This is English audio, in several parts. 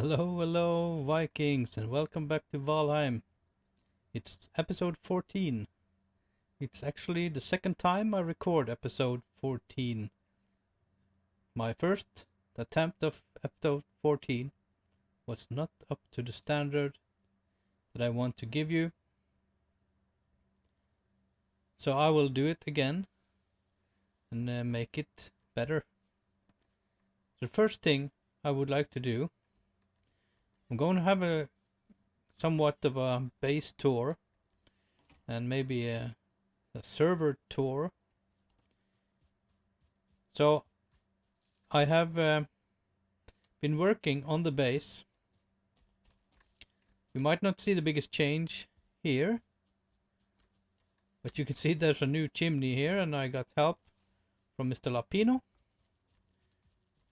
Hello, hello, Vikings, and welcome back to Valheim. It's episode 14. It's actually the second time I record episode 14. My first attempt of episode 14 was not up to the standard that I want to give you. So I will do it again and make it better. The first thing I would like to do, I'm going to have a somewhat of a base tour and maybe a server tour. So I have been working on the base. You might not see the biggest change here, but you can see there's a new chimney here, and I got help from Mr. Lapino.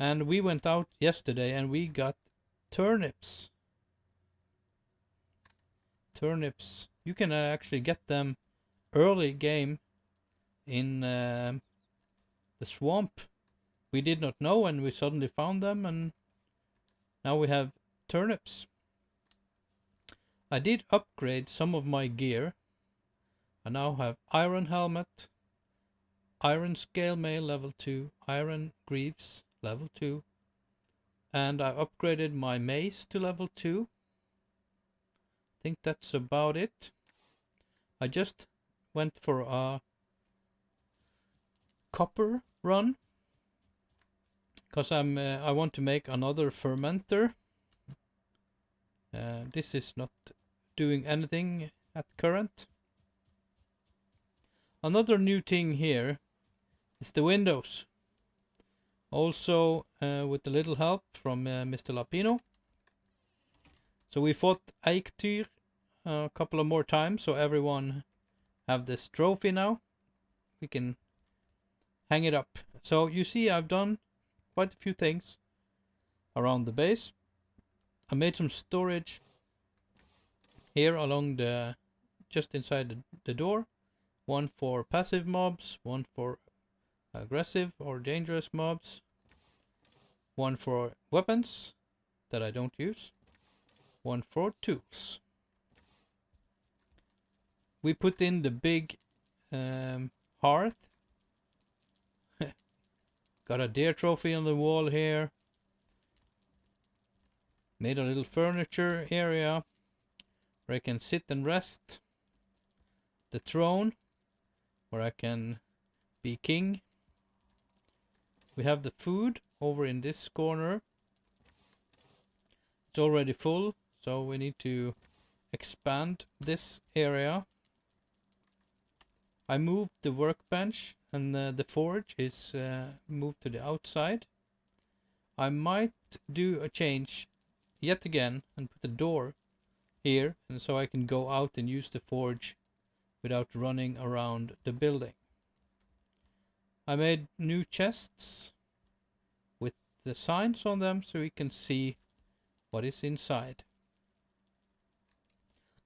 And we went out yesterday and we got turnips. Turnips. You can actually get them early game in the swamp. We did not know, and we suddenly found them, and now we have turnips. I did upgrade some of my gear. I now have iron helmet, iron scale mail level 2, iron greaves level 2, and I upgraded my mace to level 2. I think that's about it. I just went for a copper run because I want to make another fermenter. This is not doing anything at current. Another new thing here is the windows. Also with a little help from Mr. Lapino. So we fought Eikthyr a couple of more times, so everyone have this trophy now. We can hang it up. So you see I've done quite a few things around the base. I made some storage here along the just inside the door. One for passive mobs, one for aggressive or dangerous mobs, one for weapons that I don't use, one for tools. We put in the big hearth. Got a deer trophy on the wall here. Made a little furniture area where I can sit and rest. The throne where I can be king. We have the food over in this corner. It's already full, so we need to expand this area. I moved the workbench, and the forge is moved to the outside. I might do a change yet again and put a door here, and so I can go out and use the forge without running around the building. I made new chests with the signs on them so we can see what is inside.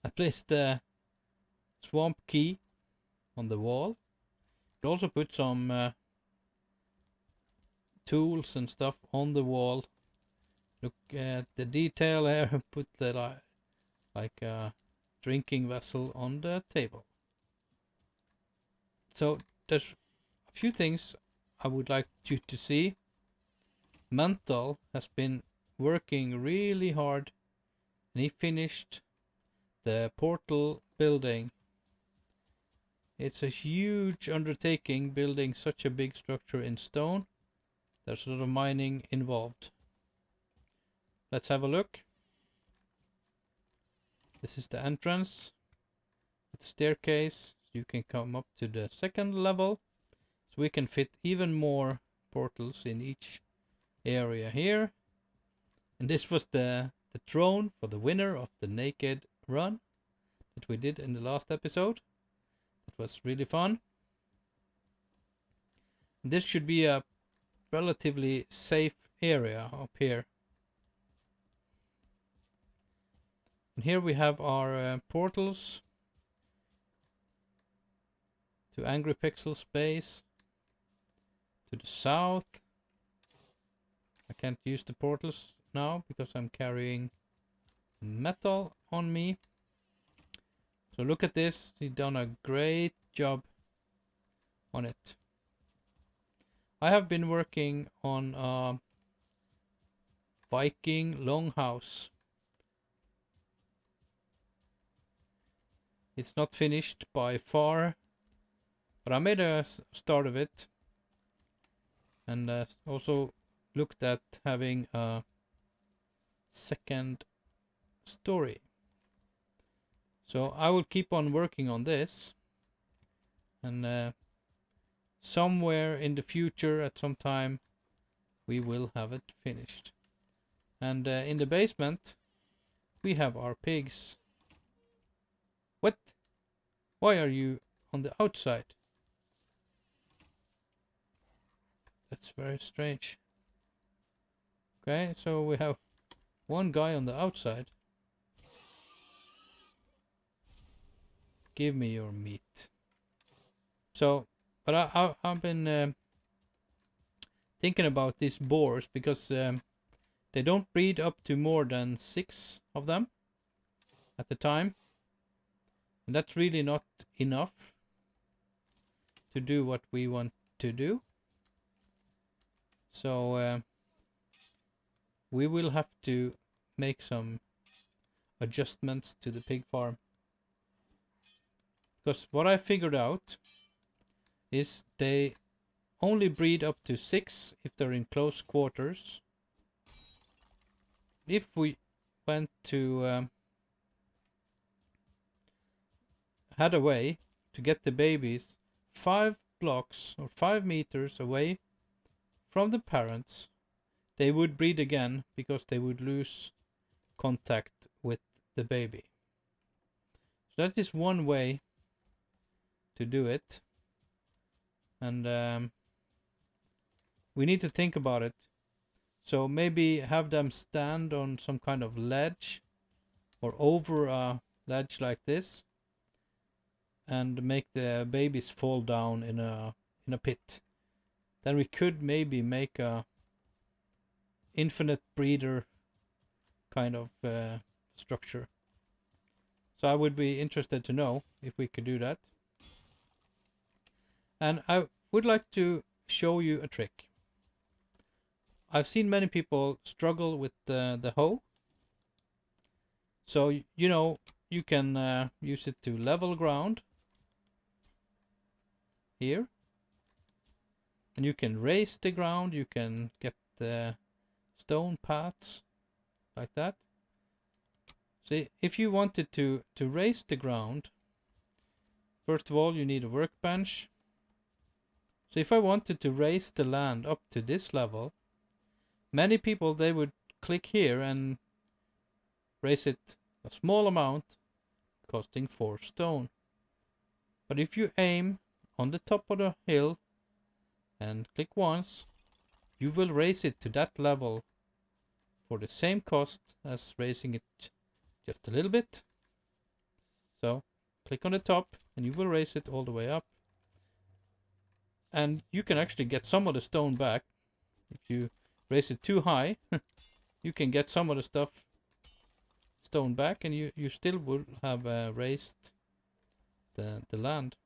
I placed the swamp key on the wall. Could also put some tools and stuff on the wall. Look at the detail there. Put the like a drinking vessel on the table. So there's a few things I would like you to see. Mental has been working really hard, and he finished the portal building. It's a huge undertaking building such a big structure in stone. There's a lot of mining involved. Let's have a look. This is the entrance. It's a staircase. You can come up to the second level. So we can fit even more portals in each area here. And this was the throne for the winner of the naked run that we did in the last episode. It was really fun. This should be a relatively safe area up here. And here we have our portals to Angry Pixel's base. To the south. I can't use the portals now because I'm carrying metal on me. So look at this, he's done a great job on it. I have been working on a Viking longhouse. It's not finished by far, but I made a start of it, and also looked at having a second story. So I will keep on working on this, and somewhere in the future, at some time, we will have it finished. And in the basement, we have our pigs. What? Why are you on the outside? That's very strange. Okay, so we have one guy on the outside. Give me your meat. So, but I've been thinking about these boars because they don't breed up to more than 6 of them at the time. And that's really not enough to do what we want to do. So we will have to make some adjustments to the pig farm. Because what I figured out is they only breed up to 6 if they're in close quarters. If we went to had a way to get the babies 5 blocks or 5 meters away from the parents, they would breed again because they would lose contact with the baby. So that is one way to do it, and we need to think about it. So maybe have them stand on some kind of ledge or over a ledge like this, and make the babies fall down in a pit. Then we could maybe make a infinite breeder kind of structure. So I would be interested to know if we could do that. And I would like to show you a trick. I've seen many people struggle with the hoe. So you know, you can use it to level ground here, and you can raise the ground. You can get the stone paths like that. So if you wanted to raise the ground, first of all you need a workbench. So if I wanted to raise the land up to this level, many people, they would click here and raise it a small amount, costing 4 stone. But if you aim on the top of the hill and click once, you will raise it to that level for the same cost as raising it just a little bit. So click on the top and you will raise it all the way up. And you can actually get some of the stone back. If you raise it too high, you can get some of the stone back, and you still will have raised the land.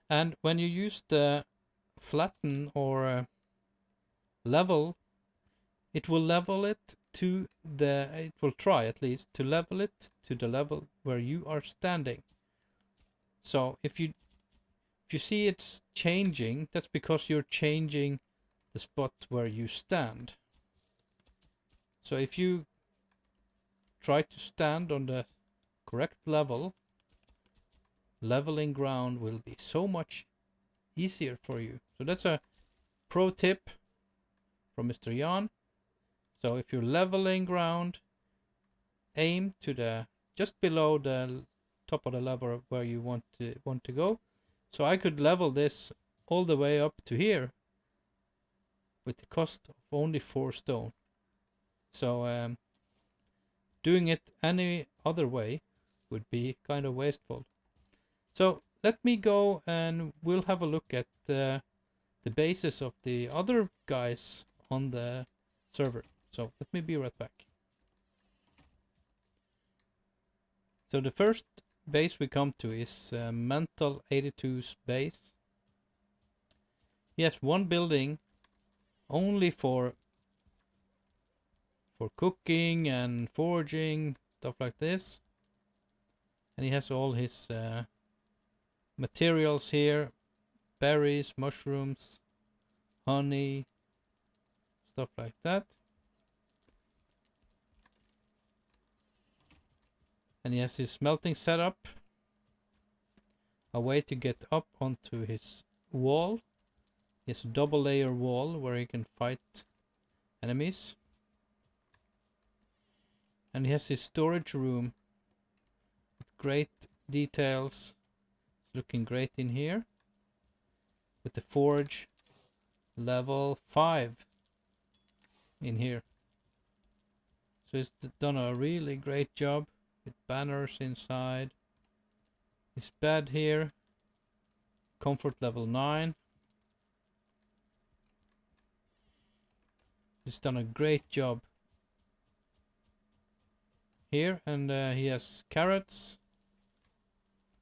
And when you use the flatten or level, it will level it to it will try at least to level it to the level where you are standing. So if you see it's changing, that's because you're changing the spot where you stand. So if you try to stand on the correct level, leveling ground will be so much easier for you. So that's a pro tip from Mr. Jan. So if you're leveling ground, aim to the just below the top of the level where you want to go. So I could level this all the way up to here with the cost of only 4 stone. So doing it any other way would be kind of wasteful. So let me go and we'll have a look at the bases of the other guys on the server. So let me be right back. So the first base we come to is Mental 82's base. He has one building only for cooking and foraging, stuff like this. And he has all his materials here: berries, mushrooms, honey, stuff like that. And he has his smelting setup, a way to get up onto his wall. He has a double layer wall where he can fight enemies. And he has his storage room with great details. It's looking great in here. With the forge level 5 in here. So he's done a really great job with banners inside. His bed here, comfort level 9. He's done a great job here, and he has carrots,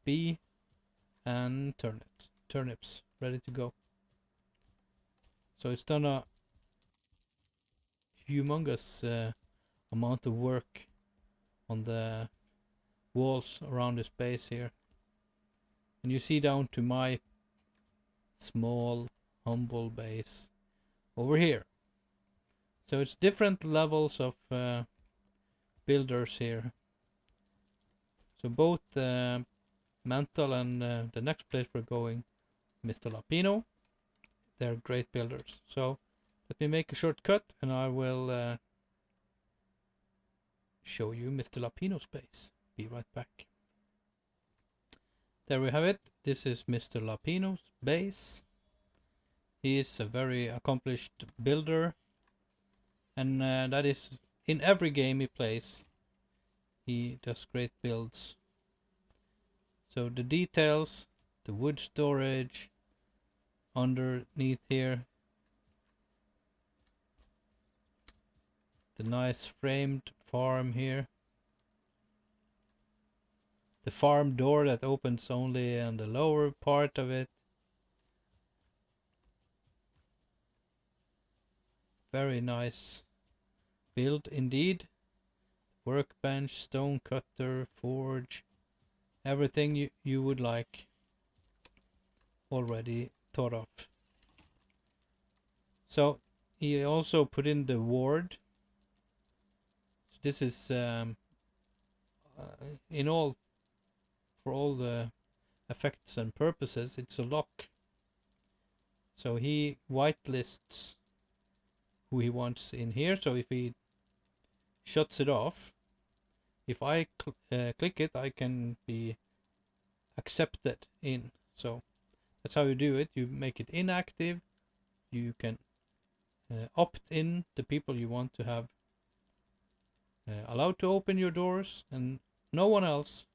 bee, and turnips ready to go. So it's done a humongous amount of work on the walls around this base here. And you see down to my small, humble base over here. So it's different levels of builders here. So both Mental and the next place we're going, Mr. Lapino, they're great builders. So let me make a shortcut and I will show you Mr. Lapino's base. Be right back. There we have it. This is Mr. Lapino's base. He is a very accomplished builder, and that is in every game he plays. He does great builds. So the details, the wood storage underneath here, the nice framed farm here, the farm door that opens only on the lower part of it. Very nice build indeed. Workbench, stone cutter, forge, everything you would like already thought of. So he also put in the ward. So this is in all, for all the effects and purposes, it's a lock. So he whitelists who he wants in here. So if he shuts it off, if I click it, I can be accepted in. So that's how you do it. You make it inactive. You can opt in the people you want to have allowed to open your doors, and no one else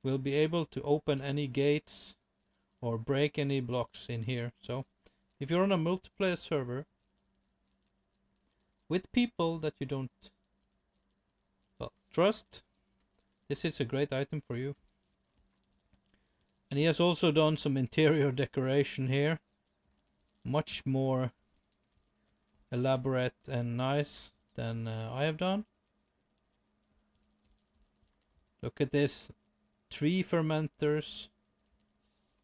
will be able to open any gates or break any blocks in here. So if you're on a multiplayer server with people that you don't trust, this is a great item for you. And he has also done some interior decoration here, much more elaborate and nice than I have done. Look at this, 3 fermenters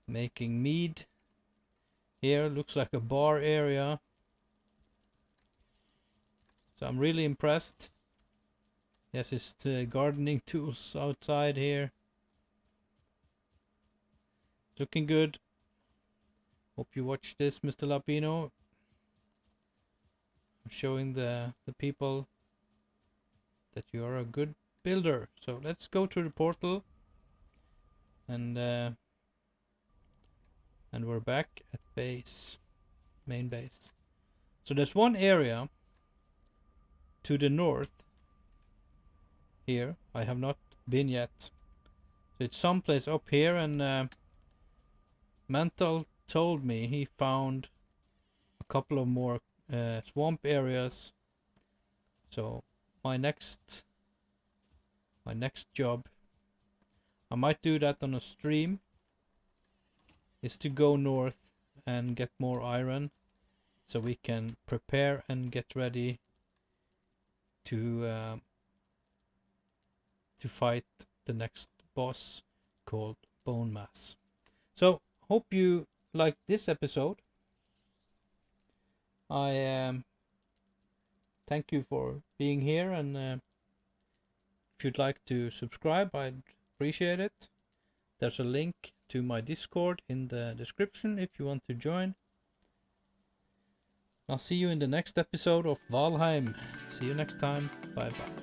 making mead. Here looks like a bar area. So I'm really impressed. Yes, his gardening tools outside here. Looking good. Hope you watch this, Mr. Lapino. I'm showing the people that you are a good builder. So let's go to the portal, and we're back at base, main base. So there's one area to the north here I have not been yet. So it's someplace up here, and Mental told me he found a couple of more swamp areas. So my next job, I might do that on a stream, is to go north and get more iron so we can prepare and get ready to fight the next boss called Bone Mass. So hope you liked this episode. I thank you for being here, and if you'd like to subscribe, I'd appreciate it. There's a link to my Discord in the description if you want to join. I'll see you in the next episode of Valheim. See you next time. Bye bye.